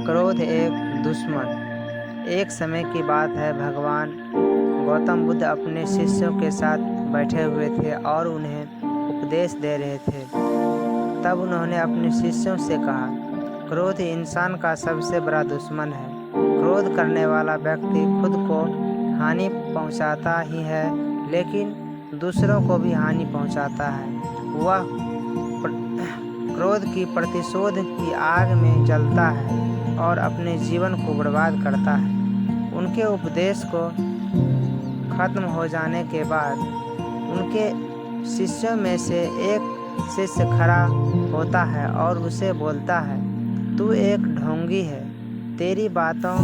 क्रोध एक दुश्मन। एक समय की बात है, भगवान गौतम बुद्ध अपने शिष्यों के साथ बैठे हुए थे और उन्हें उपदेश दे रहे थे। तब उन्होंने अपने शिष्यों से कहा, क्रोध इंसान का सबसे बड़ा दुश्मन है। क्रोध करने वाला व्यक्ति खुद को हानि पहुंचाता ही है, लेकिन दूसरों को भी हानि पहुंचाता है। वह क्रोध की प्रतिशोध की आग में जलता है और अपने जीवन को बर्बाद करता है। उनके उपदेश को खत्म हो जाने के बाद उनके शिष्यों में से एक शिष्य खड़ा होता है और उसे बोलता है, तू एक ढोंगी है। तेरी बातों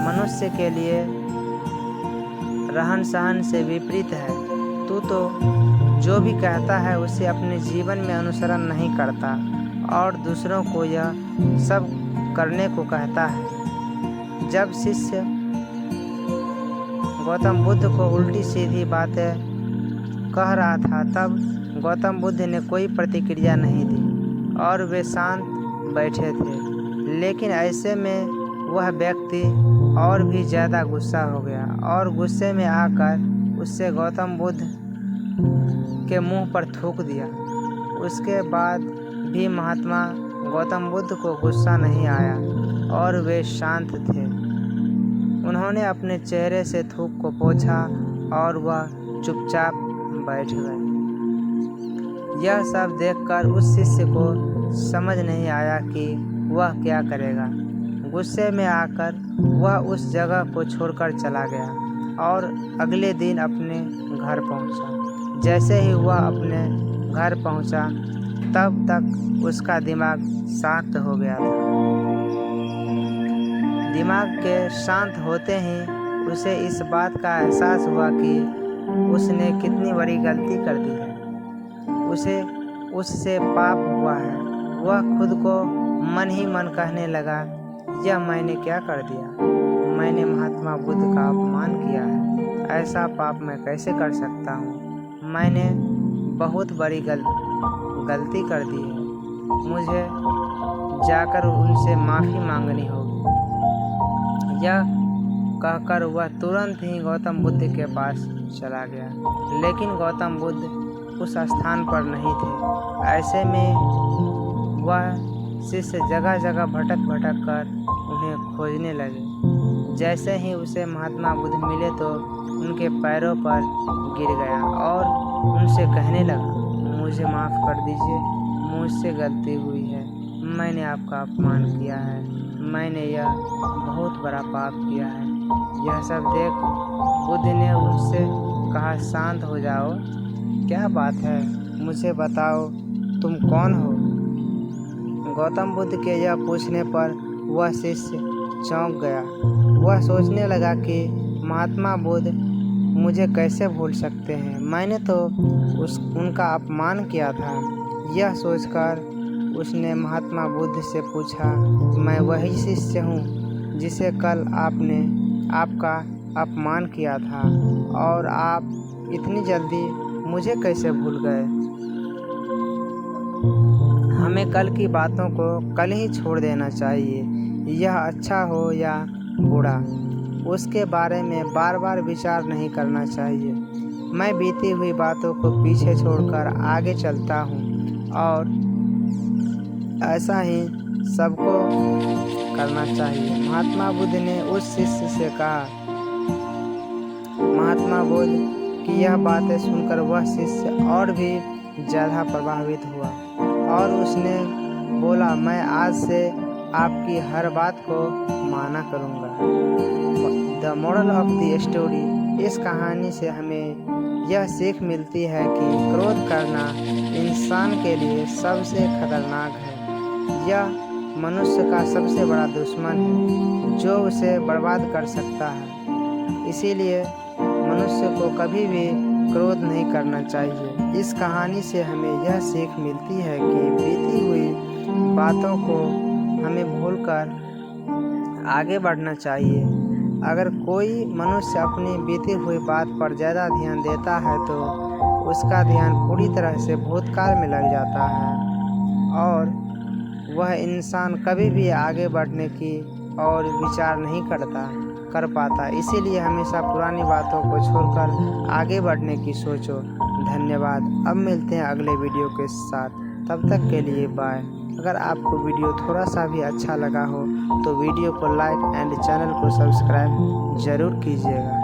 मनुष्य के लिए रहन सहन से विपरीत है। तू तो जो भी कहता है उसे अपने जीवन में अनुसरण नहीं करता और दूसरों को यह सब करने को कहता है। जब शिष्य गौतम बुद्ध को उल्टी सीधी बातें कह रहा था, तब गौतम बुद्ध ने कोई प्रतिक्रिया नहीं दी और वे शांत बैठे थे। लेकिन ऐसे में वह व्यक्ति और भी ज़्यादा गुस्सा हो गया और गुस्से में आकर उससे गौतम बुद्ध के मुंह पर थूक दिया। उसके बाद भी महात्मा गौतम बुद्ध को गुस्सा नहीं आया और वे शांत थे। उन्होंने अपने चेहरे से थूक को पोंछा और वह चुपचाप बैठ गए। यह सब देखकर उस शिष्य को समझ नहीं आया कि वह क्या करेगा। गुस्से में आकर वह उस जगह को छोड़कर चला गया और अगले दिन अपने घर पहुंचा। जैसे ही वह अपने घर पहुंचा, तब तक उसका दिमाग शांत हो गया था। दिमाग के शांत होते ही उसे इस बात का एहसास हुआ कि उसने कितनी बड़ी गलती कर दी है। उसे उससे पाप हुआ है। वह खुद को मन ही मन कहने लगा, यह मैंने क्या कर दिया? मैंने महात्मा बुद्ध का अपमान किया है। ऐसा पाप मैं कैसे कर सकता हूँ? मैंने बहुत बड़ी गलती कर दी है। मुझे जाकर उनसे माफ़ी मांगनी होगी। यह कहकर वह तुरंत ही गौतम बुद्ध के पास चला गया। लेकिन गौतम बुद्ध उस स्थान पर नहीं थे। ऐसे में वह शिष्य जगह जगह भटक कर उन्हें खोजने लगे। जैसे ही उसे महात्मा बुद्ध मिले तो उनके पैरों पर गिर गया और उनसे कहने लगा, मुझे माफ़ कर दीजिए, मुझसे गलती हुई है। मैंने आपका अपमान किया है। मैंने यह बहुत बड़ा पाप किया है। यह सब देख बुद्ध ने उनसे कहा, शांत हो जाओ। क्या बात है? मुझे बताओ, तुम कौन हो? गौतम बुद्ध के यह पूछने पर वह शिष्य चौंक गया। वह सोचने लगा कि महात्मा बुद्ध मुझे कैसे भूल सकते हैं? मैंने तो उनका अपमान किया था। यह सोचकर उसने महात्मा बुद्ध से पूछा, मैं वही शिष्य हूँ जिसे कल आपने आपका अपमान किया था और आप इतनी जल्दी मुझे कैसे भूल गए? हमें कल की बातों को कल ही छोड़ देना चाहिए। यह अच्छा हो या बुरा, उसके बारे में बार बार विचार नहीं करना चाहिए। मैं बीती हुई बातों को पीछे छोड़कर आगे चलता हूँ और ऐसा ही सबको करना चाहिए। महात्मा बुद्ध ने उस शिष्य से कहा। महात्मा बुद्ध की यह बातें सुनकर वह शिष्य और भी ज़्यादा प्रभावित हुआ और उसने बोला, मैं आज से आपकी हर बात को माना करूँगा। The moral of the story, इस कहानी से हमें यह सीख मिलती है कि क्रोध करना इंसान के लिए सबसे खतरनाक है। यह मनुष्य का सबसे बड़ा दुश्मन है जो उसे बर्बाद कर सकता है। इसीलिए मनुष्य को कभी भी क्रोध नहीं करना चाहिए। इस कहानी से हमें यह सीख मिलती है कि बीती हुई बातों को हमें भूलकर आगे बढ़ना चाहिए। अगर कोई मनुष्य अपनी बीती हुई बात पर ज़्यादा ध्यान देता है तो उसका ध्यान पूरी तरह से भूतकाल में लग जाता है और वह इंसान कभी भी आगे बढ़ने की और विचार नहीं कर पाता। इसीलिए हमेशा पुरानी बातों को छोड़कर आगे बढ़ने की सोचो। धन्यवाद। अब मिलते हैं अगले वीडियो के साथ, तब तक के लिए बाय। अगर आपको वीडियो थोड़ा सा भी अच्छा लगा हो तो वीडियो को लाइक एंड चैनल को सब्सक्राइब ज़रूर कीजिएगा।